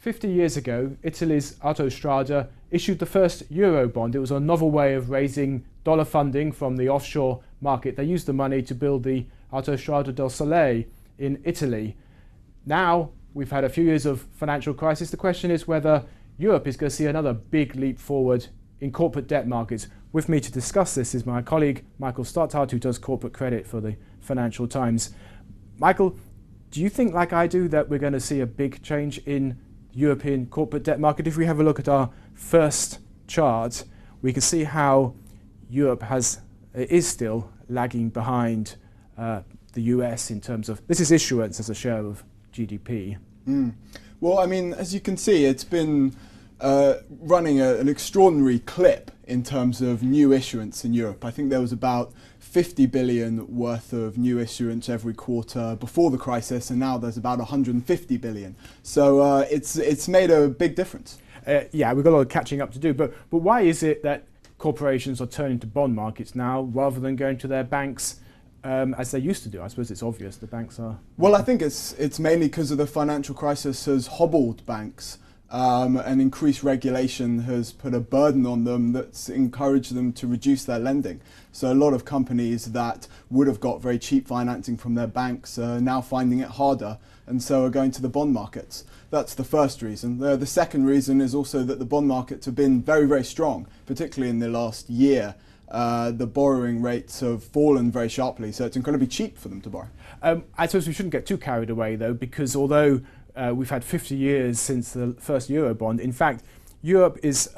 50 years ago, Italy's Autostrada issued the first Eurobond. It was a novel way of raising dollar funding from the offshore market. They used the money to build the Autostrada del Sole in Italy. Now, we've had a few years of financial crisis. The question is whether Europe is going to see another big leap forward in corporate debt markets. With me to discuss this is my colleague, Michael Stothard, who does corporate credit for the Financial Times. Michael, do you think, like I do, that we're going to see a big change in European corporate debt market? If we have a look at our first chart, we can see how Europe is still lagging behind the US in terms of, this is issuance as a share of GDP. Well, I mean, as you can see, it's been running an extraordinary clip in terms of new issuance in Europe. I think there was about 50 billion worth of new issuance every quarter before the crisis, and now there's about 150 billion. So it's made a big difference. Yeah, we've got a lot of catching up to do, but why is it that corporations are turning to bond markets now rather than going to their banks as they used to do? I suppose it's obvious the banks are... Well, I think it's mainly because of the financial crisis has hobbled banks. And increased regulation has put a burden on them that's encouraged them to reduce their lending. So a lot of companies that would have got very cheap financing from their banks are now finding it harder, and so are going to the bond markets. That's the first reason. The second reason is also that the bond markets have been very, very strong, particularly in the last year. The borrowing rates have fallen very sharply, so it's incredibly cheap for them to borrow. I suppose we shouldn't get too carried away, though, because although we've had 50 years since the first Eurobond, in fact, Europe is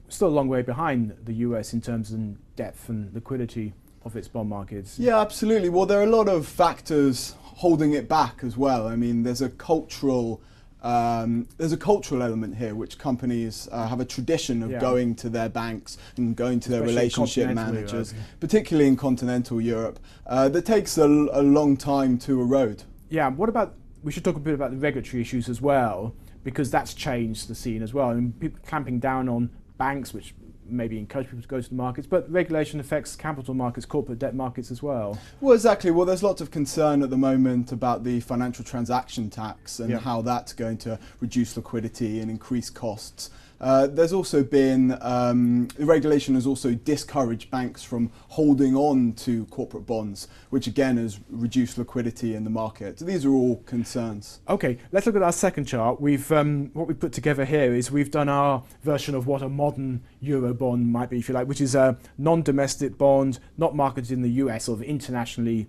still a long way behind the US in terms of depth and liquidity of its bond markets. Yeah, absolutely. Well, there are a lot of factors holding it back as well. I mean, there's a cultural element here, which companies have a tradition of going to their banks and going to their relationship managers, particularly in continental Europe, that takes a long time to erode. Yeah, what about, we should talk a bit about the regulatory issues as well, because that's changed the scene as well. I mean, people clamping down on banks, which maybe encourage people to go to the markets, but regulation affects capital markets, corporate debt markets as well. Well, exactly. Well, there's lots of concern at the moment about the financial transaction tax and how that's going to reduce liquidity and increase costs. There's also been, the regulation has also discouraged banks from holding on to corporate bonds, which again has reduced liquidity in the market. So these are all concerns. Okay, let's look at our second chart. What we've put together here is we've done our version of what a modern Eurobond might be, if you like, which is a non-domestic bond, not marketed in the US, or the internationally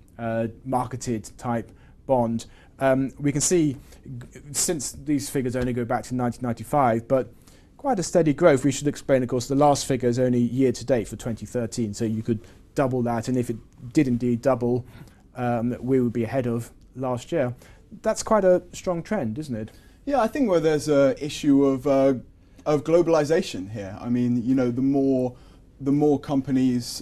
marketed type bond. We can see, since these figures only go back to 1995, but quite a steady growth. We should explain, of course, the last figure is only year to date for 2013, so you could double that, and if it did indeed double, we would be ahead of last year. That's quite a strong trend, isn't it? Yeah, I think where there's an issue of globalization here. I mean, you know, the more companies,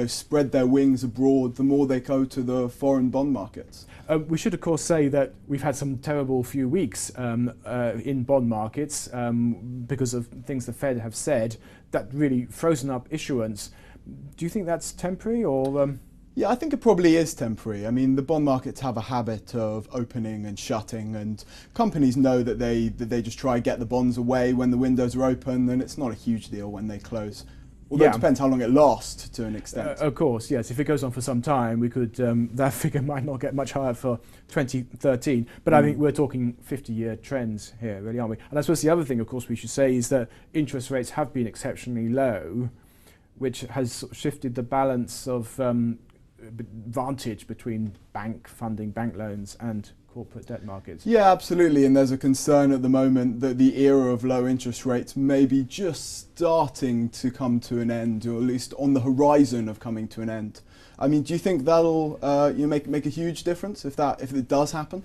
spread their wings abroad, the more they go to the foreign bond markets. We should, of course, say that we've had some terrible few weeks in bond markets because of things the Fed have said that really frozen up issuance. Do you think that's temporary, or...? Yeah, I think it probably is temporary. I mean, the bond markets have a habit of opening and shutting, and companies know that they just try to get the bonds away when the windows are open, and it's not a huge deal when they close. Although it depends how long it lasts to an extent. Of course, yes. If it goes on for some time, we could that figure might not get much higher for 2013. But I think we're talking 50-year trends here, really, aren't we? And I suppose the other thing, of course, we should say is that interest rates have been exceptionally low, which has shifted the balance of advantage between bank funding, bank loans, and corporate debt markets. Yeah, absolutely, and there's a concern at the moment that the era of low interest rates may be just starting to come to an end, or at least on the horizon of coming to an end. I mean, do you think that'll make a huge difference if it does happen?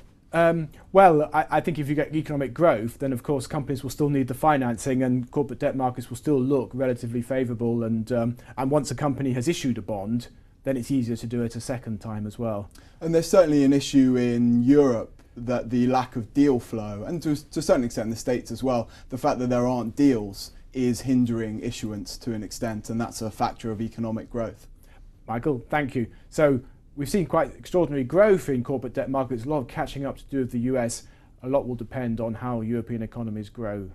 Well, I think if you get economic growth, then of course companies will still need the financing, and corporate debt markets will still look relatively favourable. And once a company has issued a bond, then it's easier to do it a second time as well. And there's certainly an issue in Europe that the lack of deal flow, and to a certain extent in the States as well, the fact that there aren't deals is hindering issuance to an extent, and that's a factor of economic growth. Michael, thank you. So we've seen quite extraordinary growth in corporate debt markets, a lot of catching up to do with the US. a lot will depend on how European economies grow.